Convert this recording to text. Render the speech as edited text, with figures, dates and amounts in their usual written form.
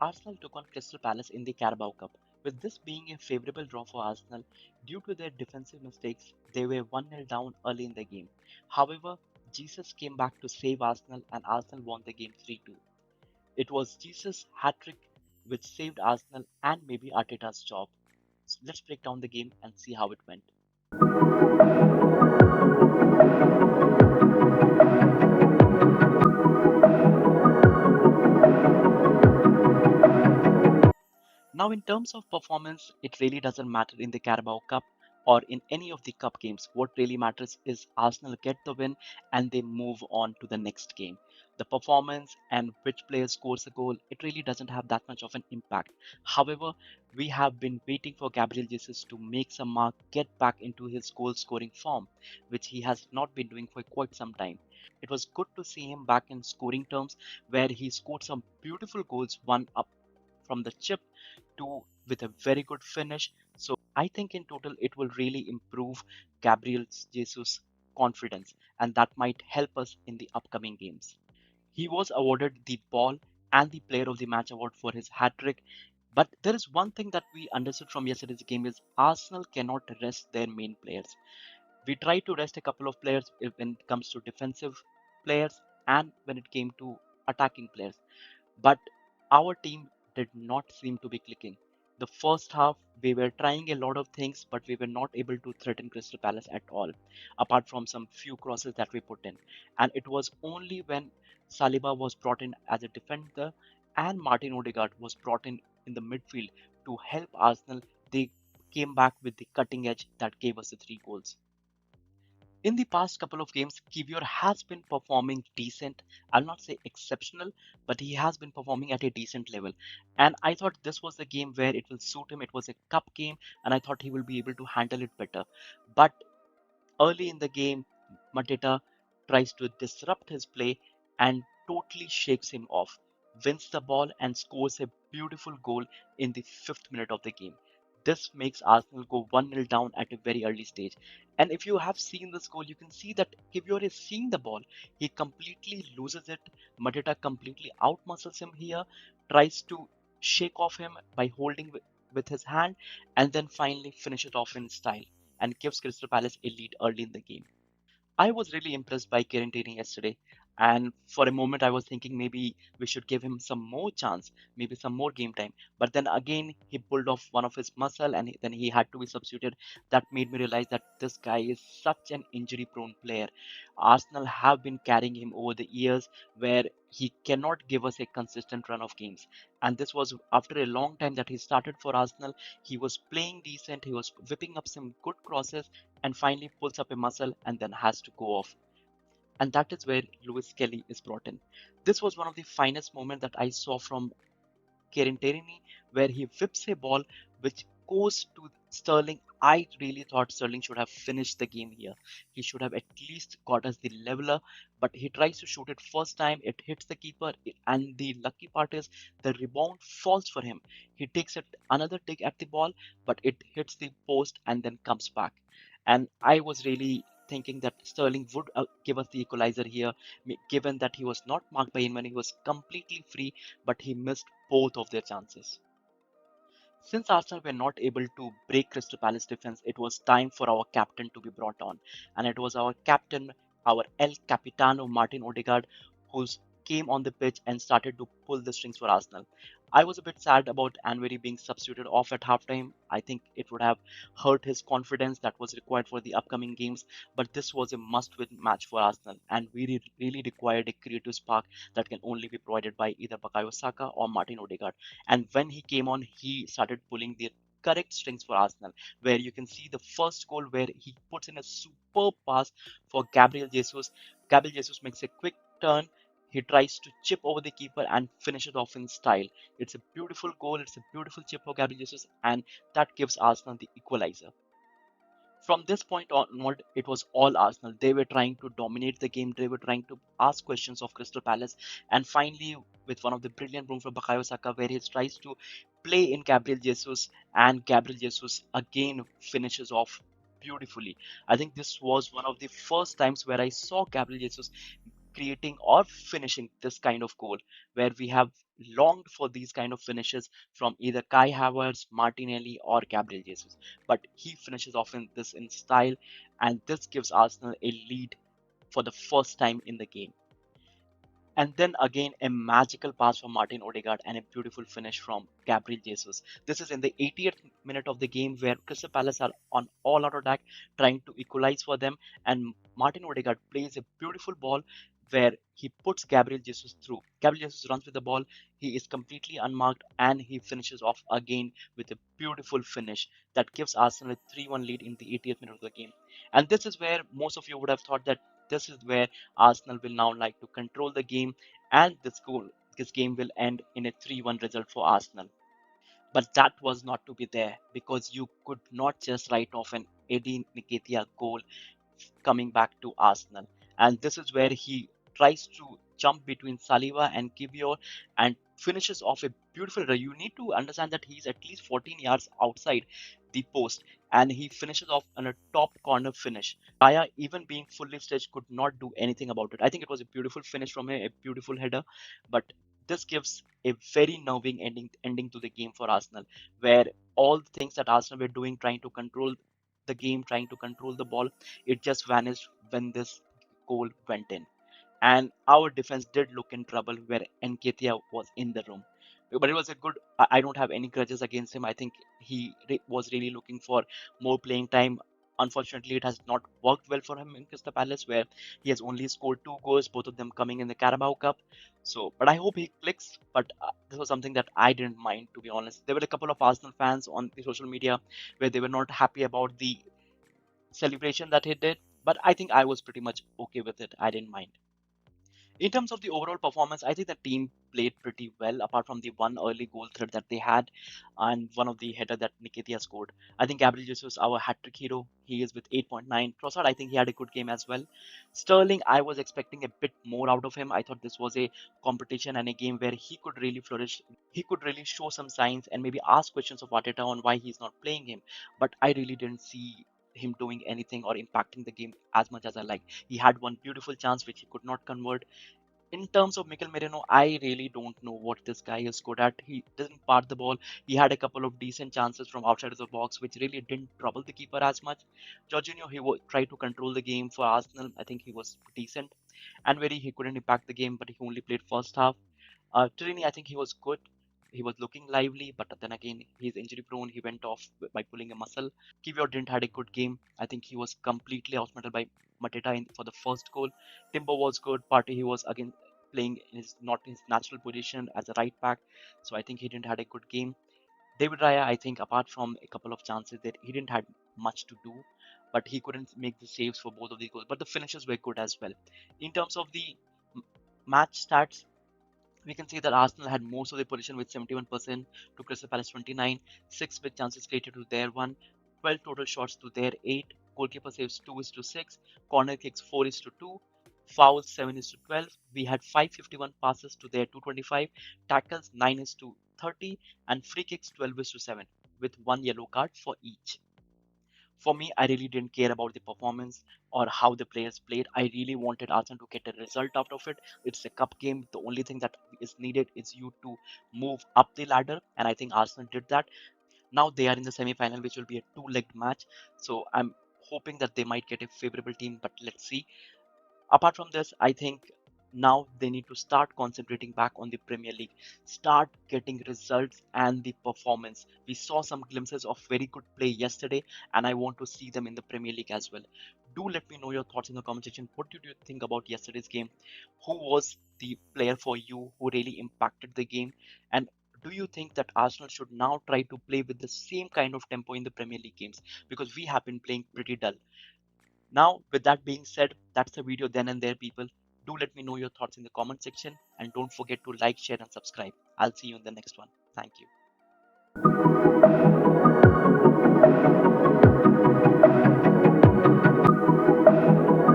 Arsenal took on Crystal Palace in the Carabao Cup. With this being a favourable draw for Arsenal, due to their defensive mistakes, they were 1-0 down early in the game. However, Jesus came back to save Arsenal and Arsenal won the game 3-2. It was Jesus' hat-trick which saved Arsenal and maybe Arteta's job. So let's break down the game and see how it went. Now, in terms of performance, it really doesn't matter in the Carabao Cup or in any of the cup games. What really matters is Arsenal get the win and they move on to the next game. The performance and which player scores a goal, it really doesn't have that much of an impact. However, we have been waiting for Gabriel Jesus to make some mark, get back into his goal scoring form, which he has not been doing for quite some time. It was good to see him back in scoring terms where he scored some beautiful goals, one up from the chip to with a very good finish. So I think in total it will really improve Gabriel Jesus' confidence and that might help us in the upcoming games. He was awarded the ball and the player of the match award for his hat trick. But there is one thing that we understood from yesterday's game is Arsenal cannot rest their main players. We tried to rest a couple of players when it comes to defensive players and when it came to attacking players. But our team did not seem to be clicking. The first half, we were trying a lot of things, but we were not able to threaten Crystal Palace at all, apart from some few crosses that we put in. And it was only when Saliba was brought in as a defender and Martin Odegaard was brought in the midfield to help Arsenal, they came back with the cutting edge that gave us the 3 goals. In the past couple of games, Kivior has been performing decent. I'll not say exceptional, but he has been performing at a decent level. And I thought this was the game where it will suit him. It was a cup game, and I thought he will be able to handle it better. But early in the game, Mateta tries to disrupt his play and totally shakes him off, wins the ball, and scores a beautiful goal in the 5th minute of the game. This makes Arsenal go 1-0 down at a very early stage. And if you have seen this goal, you can see that Kivior is seeing the ball. He completely loses it. Mateta completely outmuscles him here, tries to shake off him by holding with his hand, and then finally finish it off in style and gives Crystal Palace a lead early in the game. I was really impressed by Kieran Tierney yesterday, and for a moment I was thinking maybe we should give him some more chance, maybe some more game time. But then again, he pulled off one of his muscle, and then he had to be substituted. That made me realize that this guy is such an injury-prone player. Arsenal have been carrying him over the years, where he cannot give us a consistent run of games. And this was after a long time that he started for Arsenal. He was playing decent, he was whipping up some good crosses, and finally pulls up a muscle and then has to go off. And that is where Lewis Kelly is brought in. This was one of the finest moments that I saw from Kieran Tierney, where he whips a ball which goes to Sterling. I really thought Sterling should have finished the game here. He should have at least got us the leveler, but he tries to shoot it first time. It hits the keeper, and the lucky part is the rebound falls for him. He takes it another dig at the ball, but it hits the post and then comes back. And I was really thinking that Sterling would give us the equalizer here, given that he was not marked by anyone, he was completely free, but he missed both of their chances. Since Arsenal were not able to break Crystal Palace defense, it was time for our captain to be brought on. And it was our captain, our El Capitano Martin Odegaard, who came on the pitch and started to pull the strings for Arsenal. I was a bit sad about Anveri being substituted off at halftime. I think it would have hurt his confidence that was required for the upcoming games. But this was a must-win match for Arsenal, and we really required a creative spark that can only be provided by either Bukayo Saka or Martin Odegaard. And when he came on, he started pulling the correct strings for Arsenal, where you can see the first goal where he puts in a superb pass for Gabriel Jesus. Gabriel Jesus makes a quick turn. He tries to chip over the keeper and finish it off in style. It's a beautiful goal. It's a beautiful chip for Gabriel Jesus, and that gives Arsenal the equalizer. From this point onward, it was all Arsenal. They were trying to dominate the game. They were trying to ask questions of Crystal Palace. And finally, with one of the brilliant moves from Bukayo Saka, where he tries to play in Gabriel Jesus, and Gabriel Jesus again finishes off beautifully. I think this was one of the first times where I saw Gabriel Jesus creating or finishing this kind of goal, where we have longed for these kind of finishes from either Kai Havertz, Martinelli, or Gabriel Jesus. But he finishes off in this in style, and this gives Arsenal a lead for the first time in the game. And then again, a magical pass from Martin Odegaard and a beautiful finish from Gabriel Jesus. This is in the 80th minute of the game where Crystal Palace are on all out attack, trying to equalize for them. And Martin Odegaard plays a beautiful ball where he puts Gabriel Jesus through. Gabriel Jesus runs with the ball, he is completely unmarked, and he finishes off again with a beautiful finish that gives Arsenal a 3-1 lead in the 80th minute of the game. And this is where most of you would have thought that this is where Arsenal will now like to control the game, and this game will end in a 3-1 result for Arsenal. But that was not to be there, because you could not just write off an Eddie Nketiah goal coming back to Arsenal. And this is where he tries to jump between Saliba and Kivior and finishes off a beautiful run. You need to understand that he's at least 14 yards outside the post, and he finishes off on a top corner finish. Raya, even being fully stretched, could not do anything about it. I think it was a beautiful finish from him, a beautiful header, but this gives a very nerving ending to the game for Arsenal, where all the things that Arsenal were doing, trying to control the game, trying to control the ball, it just vanished when this goal went in. And our defense did look in trouble where Nketiah was in the room. But it was a good. I don't have any grudges against him. I think he was really looking for more playing time. Unfortunately, it has not worked well for him in Crystal Palace, where he has only scored 2 goals, both of them coming in the Carabao Cup. So, but I hope he clicks. But this was something that I didn't mind, to be honest. There were a couple of Arsenal fans on the social media where they were not happy about the celebration that he did, but I think I was pretty much okay with it. I didn't mind. In terms of the overall performance, I think the team played pretty well, apart from the one early goal threat that they had and one of the header that Nketiah scored. I think Gabriel Jesus, our hat-trick hero, he is with 8.9. Trossard, I think he had a good game as well. Sterling, I was expecting a bit more out of him. I thought this was a competition and a game where he could really flourish. He could really show some signs and maybe ask questions of Arteta on why he's not playing him. But I really didn't see him doing anything or impacting the game as much as I like. He had one beautiful chance which he could not convert. In terms of Mikel Merino, I really don't know what this guy is good at. He doesn't part the ball. He had a couple of decent chances from outside of the box, which really didn't trouble the keeper as much. Jorginho, tried to control the game for Arsenal. I think he was decent. And very, he couldn't impact the game, but he only played first half. Trini, I think he was good. He was looking lively, but then again, he's injury prone. He went off by pulling a muscle. Kiwior didn't had a good game. I think he was completely outmatched by Mateta for the first goal. Timber was good. Partey, he was again playing in his not his natural position as a right back, so I think he didn't had a good game. David Raya, I think apart from a couple of chances that he didn't had much to do, but he couldn't make the saves for both of the goals. But the finishes were good as well. In terms of the match stats, we can see that Arsenal had most of the possession with 71% to Crystal Palace 29, 6 big chances created to their 1, 12 total shots to their 8, goalkeeper saves 2 is to 6, corner kicks 4 is to 2, fouls 7 is to 12. We had 551 passes to their 225, tackles 9 is to 30, and free kicks 12 is to 7, with one yellow card for each. For me, I really didn't care about the performance or how the players played. I really wanted Arsenal to get a result out of it. It's a cup game. The only thing that is needed is you to move up the ladder, and I think Arsenal did that. Now they are in the semi-final, which will be a two-legged match. So I'm hoping that they might get a favorable team, but let's see. Apart from this, I think now they need to start concentrating back on the Premier League, start getting results and the performance. We saw some glimpses of very good play yesterday, and I want to see them in the Premier League as well. Do let me know your thoughts in the comment section. What did you think about yesterday's game? Who was the player for you who really impacted the game? And do you think that Arsenal should now try to play with the same kind of tempo in the Premier League games? Because we have been playing pretty dull. Now, with that being said, that's the video then and there, people. Do let me know your thoughts in the comment section, and don't forget to like, share, and subscribe. I'll see you in the next one. Thank you.